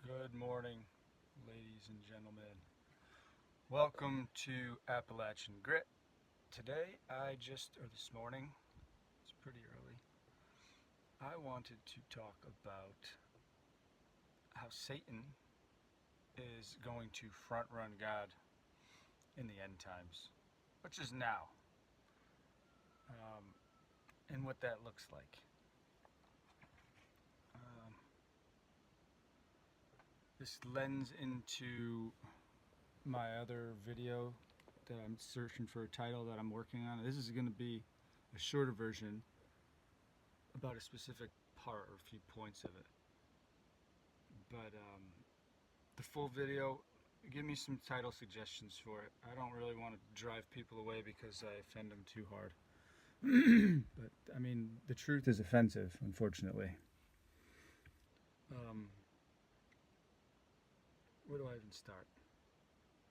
Good morning, ladies and gentlemen. Welcome to Appalachian Grit. Today, this morning, it's pretty early, I wanted to talk about how Satan is going to front run God in the end times, which is now, um, and what that looks like. Um, this lends into my other video that I'm searching for a title that I'm working on. This is going to be a shorter version about a specific part or a few points of it. But the full video, give me some title suggestions for it. I don't really want to drive people away because I offend them too hard. But I mean, the truth is offensive, unfortunately. Um, where do I even start?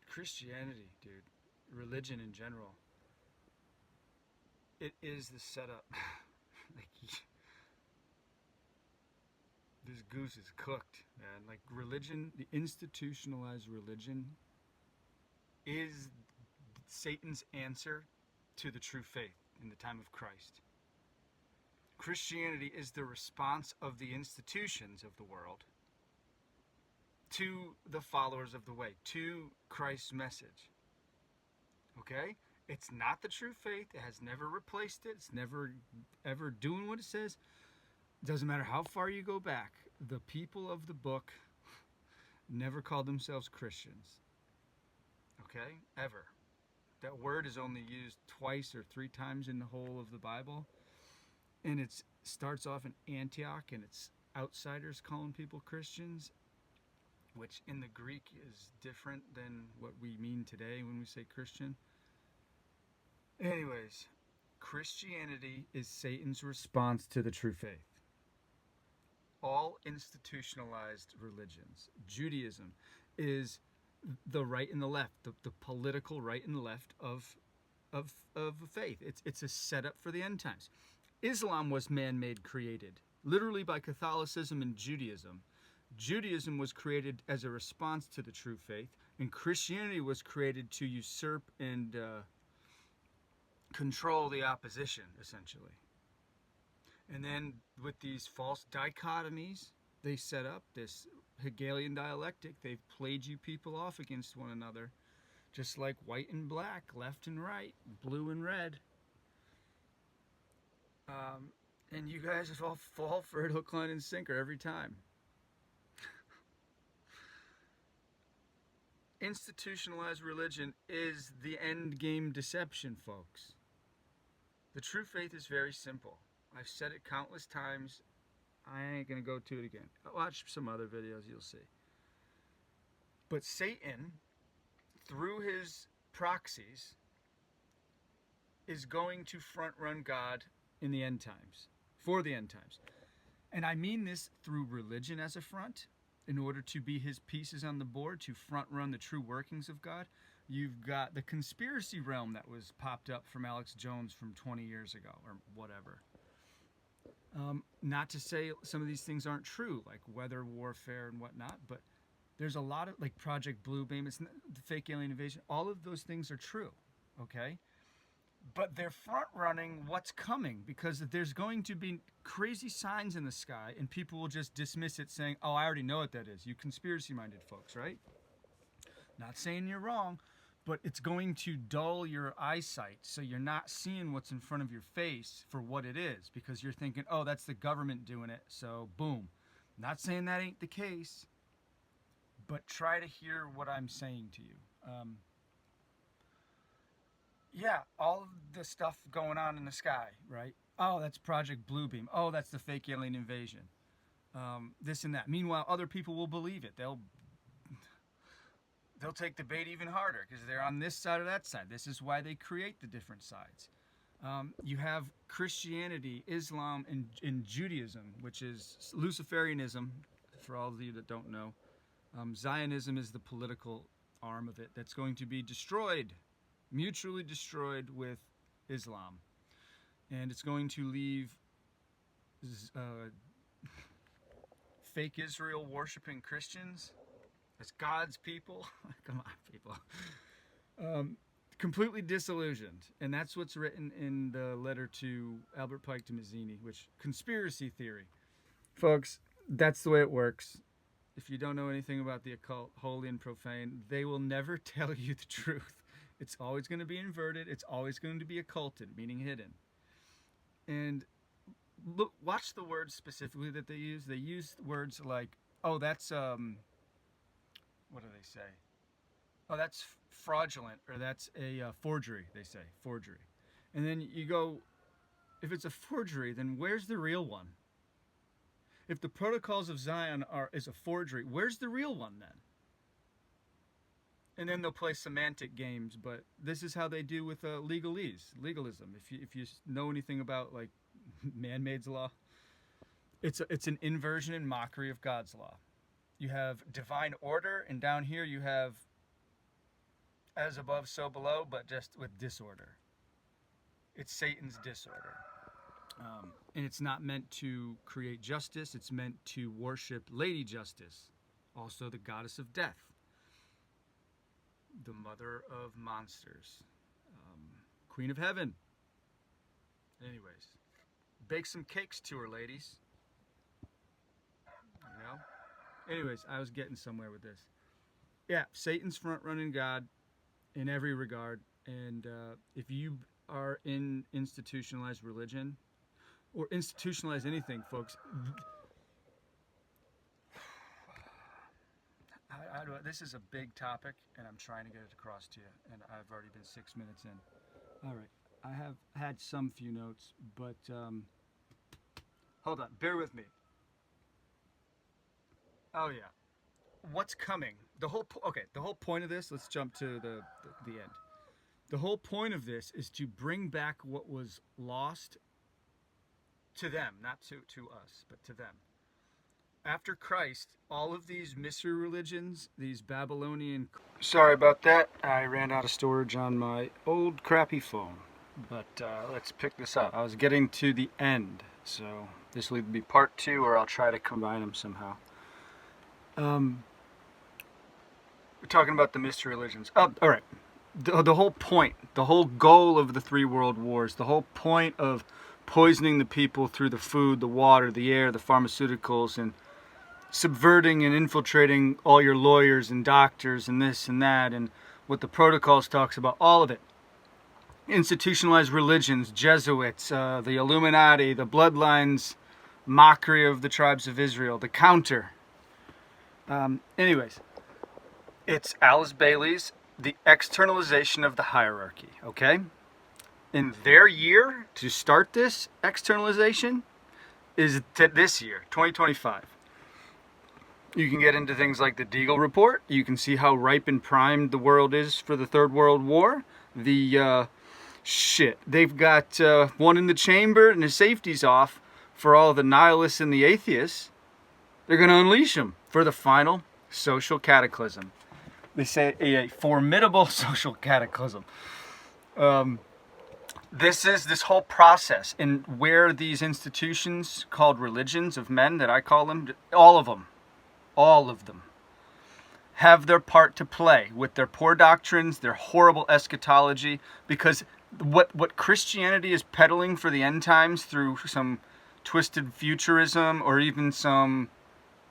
Christianity, dude. Religion in general. It is the setup. Like, this goose is cooked, man. Like, religion, the institutionalized religion, is Satan's answer to the true faith in the time of Christ. Christianity is the response of the institutions of the world to the followers of the way, to Christ's message. Okay? It's not the true faith. It has never replaced it. It's never ever doing what it says. It doesn't matter how far you go back. The people of the book never called themselves Christians. Okay? Ever. That word is only used twice or three times in the whole of the Bible. And it starts off in Antioch, and it's outsiders calling people Christians, which in the Greek is different than what we mean today when we say Christian. Anyways, Christianity is Satan's response to the true faith. All institutionalized religions, Judaism is the right and the left, the political right and left of faith. It's a setup for the end times. Islam was man-made, created, literally by Catholicism and Judaism. Judaism was created as a response to the true faith, and Christianity was created to usurp and control the opposition, essentially. And then with these false dichotomies, they set up this Hegelian dialectic. They've played you people off against one another, just like white and black, left and right, blue and red. And you guys all fall for it hook, line, and sinker every time. Institutionalized religion is the end game deception, folks. The true faith is very simple. I've said it countless times. I ain't going to go to it again. Watch some other videos, you'll see. But Satan, through his proxies, is going to front run God in the end times, for the end times. And I mean this through religion as a front, in order to be his pieces on the board, to front run the true workings of God. You've got the conspiracy realm that was popped up from Alex Jones from 20 years ago, or whatever. Not to say some of these things aren't true, like weather warfare and whatnot, but there's a lot of, like Project Bluebeam, it's the fake alien invasion, all of those things are true, okay? But they're front running what's coming, because there's going to be crazy signs in the sky and people will just dismiss it saying, oh, I already know what that is. You conspiracy minded folks, right? Not saying you're wrong, but it's going to dull your eyesight so you're not seeing what's in front of your face for what it is, because you're thinking, oh, that's the government doing it, so boom. Not saying that ain't the case, but try to hear what I'm saying to you. Yeah, all of the stuff going on in the sky, right? Oh, that's Project Bluebeam. Oh, that's the fake alien invasion. This and that. Meanwhile, other people will believe it. They'll take the bait even harder because they're on this side or that side. This is why they create the different sides. You have Christianity, Islam, and Judaism, which is Luciferianism, for all of you that don't know. Zionism is the political arm of it that's going to be destroyed, mutually destroyed with Islam. And it's going to leave fake Israel worshiping Christians as God's people. Come on, people. Completely disillusioned. And that's what's written in the letter to Albert Pike to Mazzini, which conspiracy theory. Folks, that's the way it works. If you don't know anything about the occult, holy and profane, they will never tell you the truth. It's always going to be inverted. It's always going to be occulted, meaning hidden. And look, watch the words specifically that they use. They use words like, oh, that's, what do they say? Oh, that's fraudulent, or that's a forgery, they say, forgery. And then you go, if it's a forgery, then where's the real one? If the Protocols of Zion is a forgery, where's the real one then? And then they'll play semantic games, but this is how they do with legalism. If you know anything about like man-made's law, it's an inversion and mockery of God's law. You have divine order, and down here you have as above, so below, but just with disorder. It's Satan's disorder. And it's not meant to create justice. It's meant to worship Lady Justice, also the goddess of death, the mother of monsters, queen of heaven. Anyways, bake some cakes to her, ladies. You know? Anyways, I was getting somewhere with this. Yeah, Satan's front-running God in every regard. And if you are in institutionalized religion, or institutionalize anything, folks. This is a big topic, and I'm trying to get it across to you, and I've already been 6 minutes in. All right, I have had some few notes, but hold on, bear with me. Oh yeah, what's coming? The whole point of this. Let's jump to the end. The whole point of this is to bring back what was lost. To them, not to us, but to them. After Christ, all of these mystery religions, these Babylonian... Sorry about that. I ran out of storage on my old crappy phone. But let's pick this up. I was getting to the end, so this will either be part 2 or I'll try to combine them somehow. We're talking about the mystery religions. Oh, all right. The whole point, the whole goal of the 3 world wars, the whole point of poisoning the people through the food, the water, the air, the pharmaceuticals, and subverting and infiltrating all your lawyers and doctors and this and that, and what the Protocols talks about, all of it. Institutionalized religions, Jesuits, the Illuminati, the bloodlines, mockery of the tribes of Israel, the counter. Anyways, it's Alice Bailey's The Externalization of the Hierarchy, okay? In their year to start this externalization is this year, 2025. You can get into things like the Deagle Report. You can see how ripe and primed the world is for the Third World War. They've got one in the chamber and the safety's off for all the nihilists and the atheists. They're going to unleash them for the final social cataclysm. They say a formidable social cataclysm. This whole process, and where these institutions called religions of men, that I call them, all of them, have their part to play with their poor doctrines, their horrible eschatology, because what Christianity is peddling for the end times through some twisted futurism, or even some,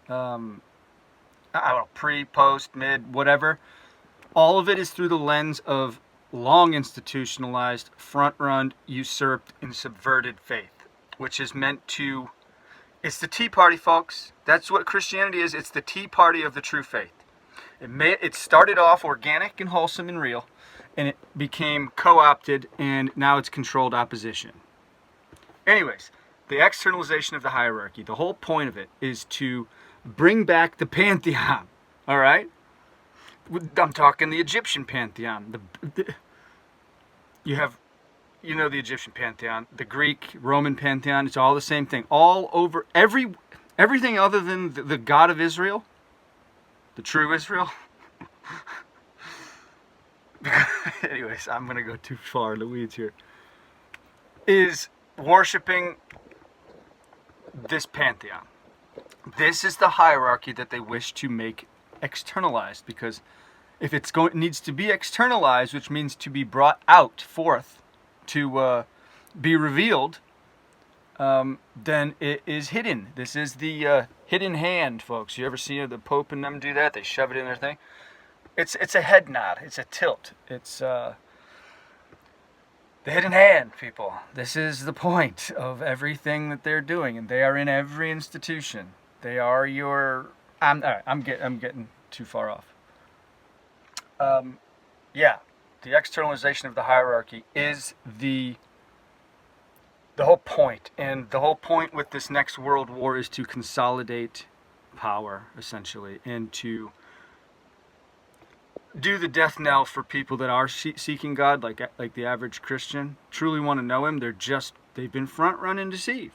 I don't know, pre, post, mid, whatever, all of it is through the lens of long institutionalized, front-run, usurped, and subverted faith, which is meant to... It's the Tea Party, folks. That's what Christianity is. It's the Tea Party of the true faith. It started off organic and wholesome and real, and it became co-opted, and now it's controlled opposition. Anyways, the externalization of the hierarchy, the whole point of it is to bring back the pantheon, all right? I'm talking the Egyptian pantheon. You have, the Egyptian pantheon, the Greek, Roman pantheon. It's all the same thing. All over, everything other than the God of Israel, the true Israel. Anyways, I'm going to go too far in the weeds here. Is worshiping this pantheon. This is the hierarchy that they wish to make externalized, because if it needs to be externalized, which means to be brought out forth, to be revealed, then it is hidden. This is the hidden hand, folks. You ever see the Pope and them do that? They shove it in their thing. It's a head nod. It's a tilt. It's the hidden hand, people. This is the point of everything that they're doing, and they are in every institution. They are your. All right, I'm getting too far off. Yeah, the externalization of the hierarchy is the whole point, and the whole point with this next world war is to consolidate power, essentially, and to do the death knell for people that are seeking God, like the average Christian, truly want to know Him. They've been front run and deceived,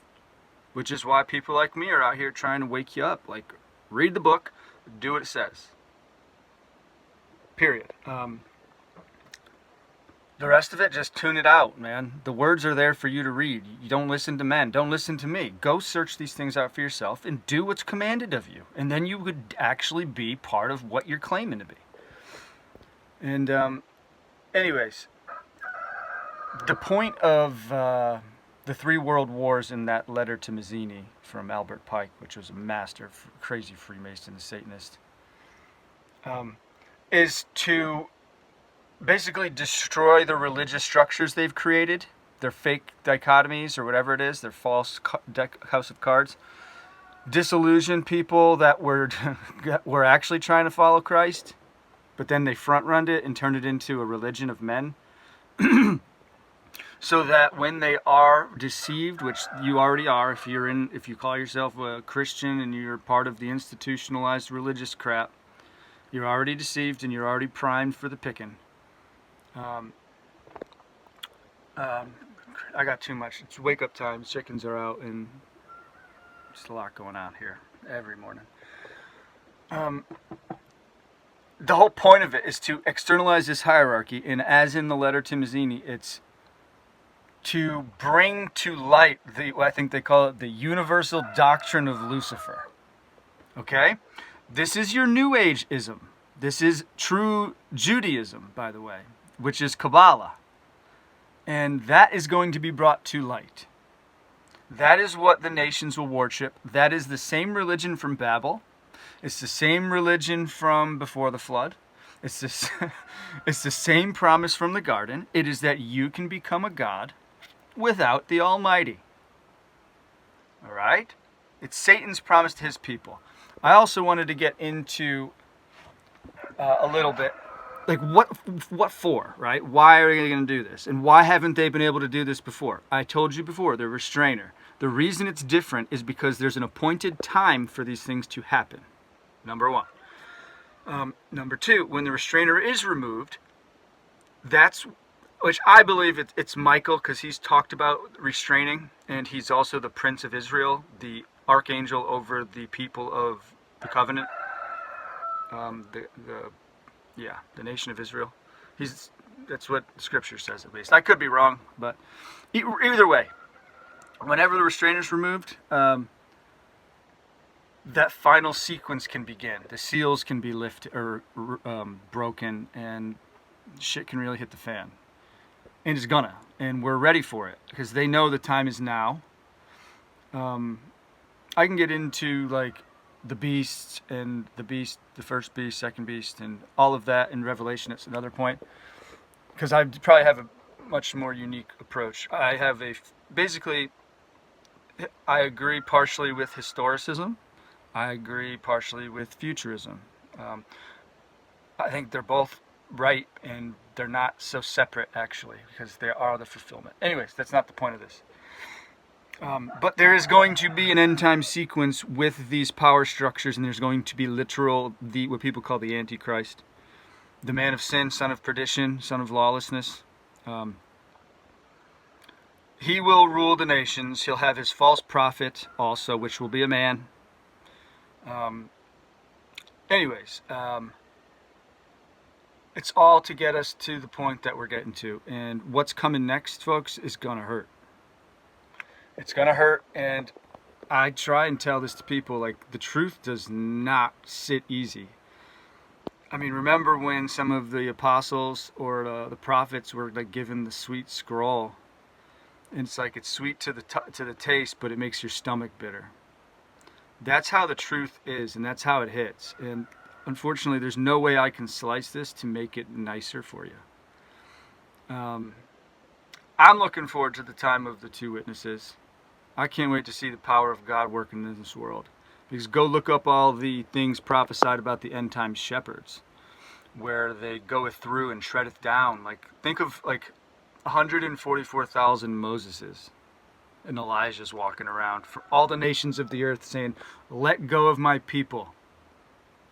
which is why people like me are out here trying to wake you up. Like, read the book, do what it says. Period. The rest of it, just tune it out, man. The words are there for you to read. You don't listen to men. Don't listen to me. Go search these things out for yourself and do what's commanded of you. And then you would actually be part of what you're claiming to be. And anyways, the point of the three world wars in that letter to Mazzini from Albert Pike, which was a master, crazy Freemason and Satanist, is to basically destroy the religious structures they've created, their fake dichotomies or whatever it is, their false house of cards, disillusion people that were actually trying to follow Christ, but then they front-runned it and turned it into a religion of men. So that when they are deceived, which you already are, if you call yourself a Christian and you're part of the institutionalized religious crap, you're already deceived and you're already primed for the picking. I got too much. It's wake up time. Chickens are out, and just a lot going on here every morning. The whole point of it is to externalize this hierarchy, and as in the letter to Mazzini, it's to bring to light I think they call it the universal doctrine of Lucifer. Okay? This is your New Age-ism. This is true Judaism, by the way, which is Kabbalah. And that is going to be brought to light. That is what the nations will worship. That is the same religion from Babel. It's the same religion from before the flood. It's the same promise from the garden. It is that you can become a god without the Almighty. All right? It's Satan's promise to his people. I also wanted to get into a little bit, like what for, right? Why are they going to do this? And why haven't they been able to do this before? I told you before, the restrainer. The reason it's different is because there's an appointed time for these things to happen. Number one. Number two, when the restrainer is removed, which I believe it's Michael, because he's talked about restraining, and he's also the Prince of Israel, the archangel over the people of the covenant, the nation of Israel. That's what Scripture says, at least. I could be wrong, but either way, whenever the restrainer is removed, that final sequence can begin. The seals can be lifted or broken, and shit can really hit the fan. And it's gonna, and we're ready for it because they know the time is now. I can get into like the beasts and the first beast, second beast, and all of that in Revelation. It's another point because I probably have a much more unique approach. I have I agree partially with historicism. I agree partially with futurism. I think they're both right, and they're not so separate, actually, because they are the fulfillment. Anyways, that's not the point of this. But there is going to be an end-time sequence with these power structures, and there's going to be literal, what people call the Antichrist. The man of sin, son of perdition, son of lawlessness. He will rule the nations. He'll have his false prophet also, which will be a man. It's all to get us to the point that we're getting to. And what's coming next, folks, is going to hurt. It's going to hurt, and I try and tell this to people, like, the truth does not sit easy. I mean, remember when some of the apostles or the prophets were like given the sweet scroll, and it's like it's sweet to the taste, but it makes your stomach bitter. That's how the truth is, and that's how it hits. And unfortunately, there's no way I can slice this to make it nicer for you. I'm looking forward to the time of the two witnesses. I can't wait to see the power of God working in this world. Because go look up all the things prophesied about the end time shepherds, where they goeth through and treadeth down. Like, think of like 144,000 Moseses and Elijah's walking around for all the nations of the earth saying, let go of my people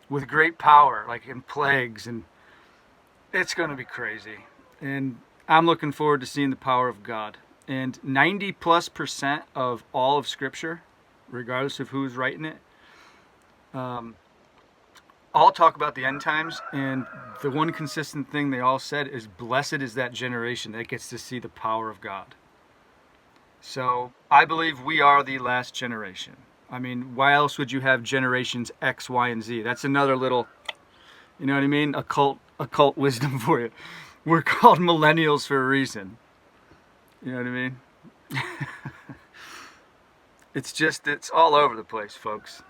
with great power, like in plagues, and it's going to be crazy. And I'm looking forward to seeing the power of God. And 90+% of all of Scripture, regardless of who's writing it, all talk about the end times, and the one consistent thing they all said is, blessed is that generation that gets to see the power of God. So I believe we are the last generation. I mean, why else would you have generations X, Y, and Z? That's another little, you know what I mean, occult wisdom for you. We're called millennials for a reason. You know what I mean? It's all over the place, folks.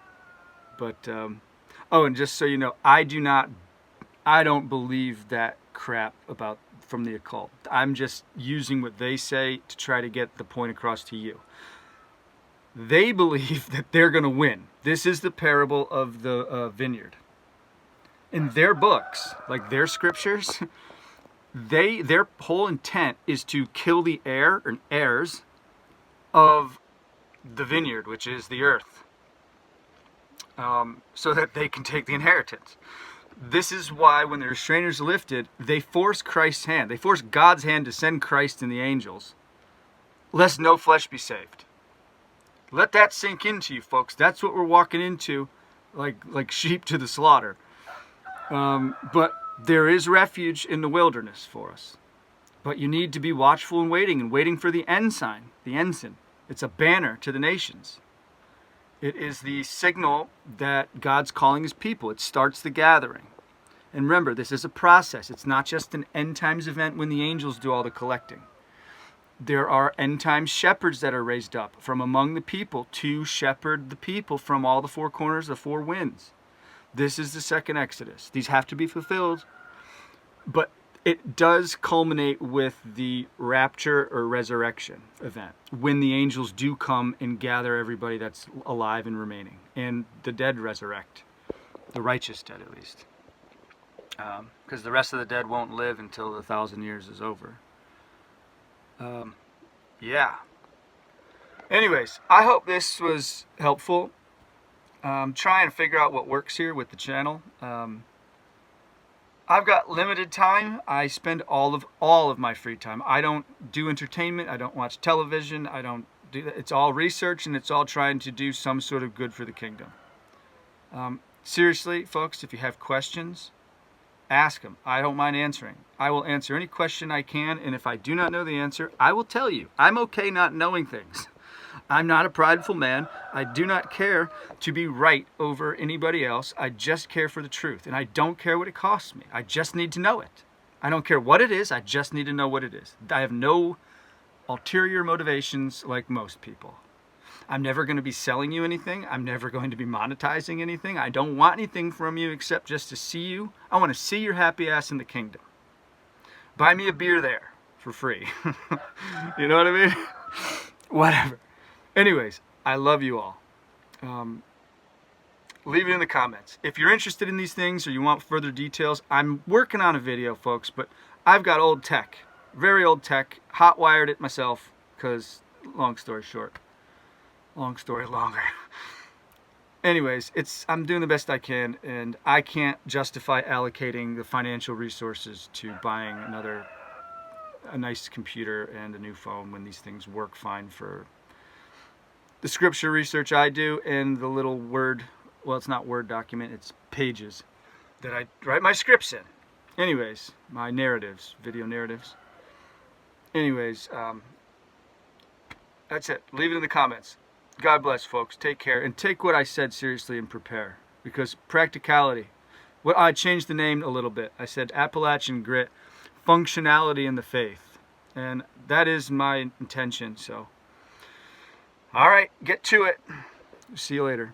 But, oh, and just so you know, I don't believe that crap from the occult. I'm just using what they say to try to get the point across to you. They believe that they're going to win. This is the parable of the vineyard. In their books, like their scriptures, their whole intent is to kill the heirs of the vineyard, which is the earth, so that they can take the inheritance. This is why when the restrainers lifted, they force Christ's hand. They force God's hand to send Christ and the angels, lest no flesh be saved. Let that sink into you, folks. That's what we're walking into, like sheep to the slaughter. But there is refuge in the wilderness for us. But you need to be watchful and waiting for the ensign, the ensign. It's a banner to the nations. It is the signal that God's calling his people. It starts the gathering. And remember, this is a process. It's not just an end times event when the angels do all the collecting. There are end times shepherds that are raised up from among the people to shepherd the people from all the four corners, the four winds. This is the second Exodus. These have to be fulfilled, but it does culminate with the rapture or resurrection event, when the angels do come and gather everybody that's alive and remaining, and the dead resurrect, the righteous dead at least, because the rest of the dead won't live until the 1,000 years is over. Yeah. Anyways, I hope this was helpful. Try and figure out what works here with the channel. I've got limited time. I spend all of my free time. I don't do entertainment. I don't watch television. I don't do that. It's all research, and it's all trying to do some sort of good for the kingdom. Seriously, folks, if you have questions, ask them. I don't mind answering. I will answer any question I can, and if I do not know the answer, I will tell you. I'm okay not knowing things. I'm not a prideful man. I do not care to be right over anybody else. I just care for the truth, and I don't care what it costs me. I just need to know it. I don't care what it is. I just need to know what it is. I have no ulterior motivations like most people. I'm never going to be selling you anything. I'm never going to be monetizing anything. I don't want anything from you except just to see you. I want to see your happy ass in the kingdom. Buy me a beer there for free. You know what I mean? Whatever. Anyways, I love you all. Leave it in the comments. If you're interested in these things or you want further details, I'm working on a video, folks, but I've got old tech, very old tech, hot wired it myself, because long story short, long story longer. Anyways, I'm doing the best I can, and I can't justify allocating the financial resources to buying a nice computer and a new phone when these things work fine for the scripture research I do and the little Word, well, it's not Word document, it's pages that I write my scripts in. Anyways, my narratives, video narratives. Anyways, that's it. Leave it in the comments. God bless, folks. Take care. And take what I said seriously and prepare. Because practicality. Well, I changed the name a little bit. I said Appalachian Grit, functionality in the faith. And that is my intention. So, all right, get to it. See you later.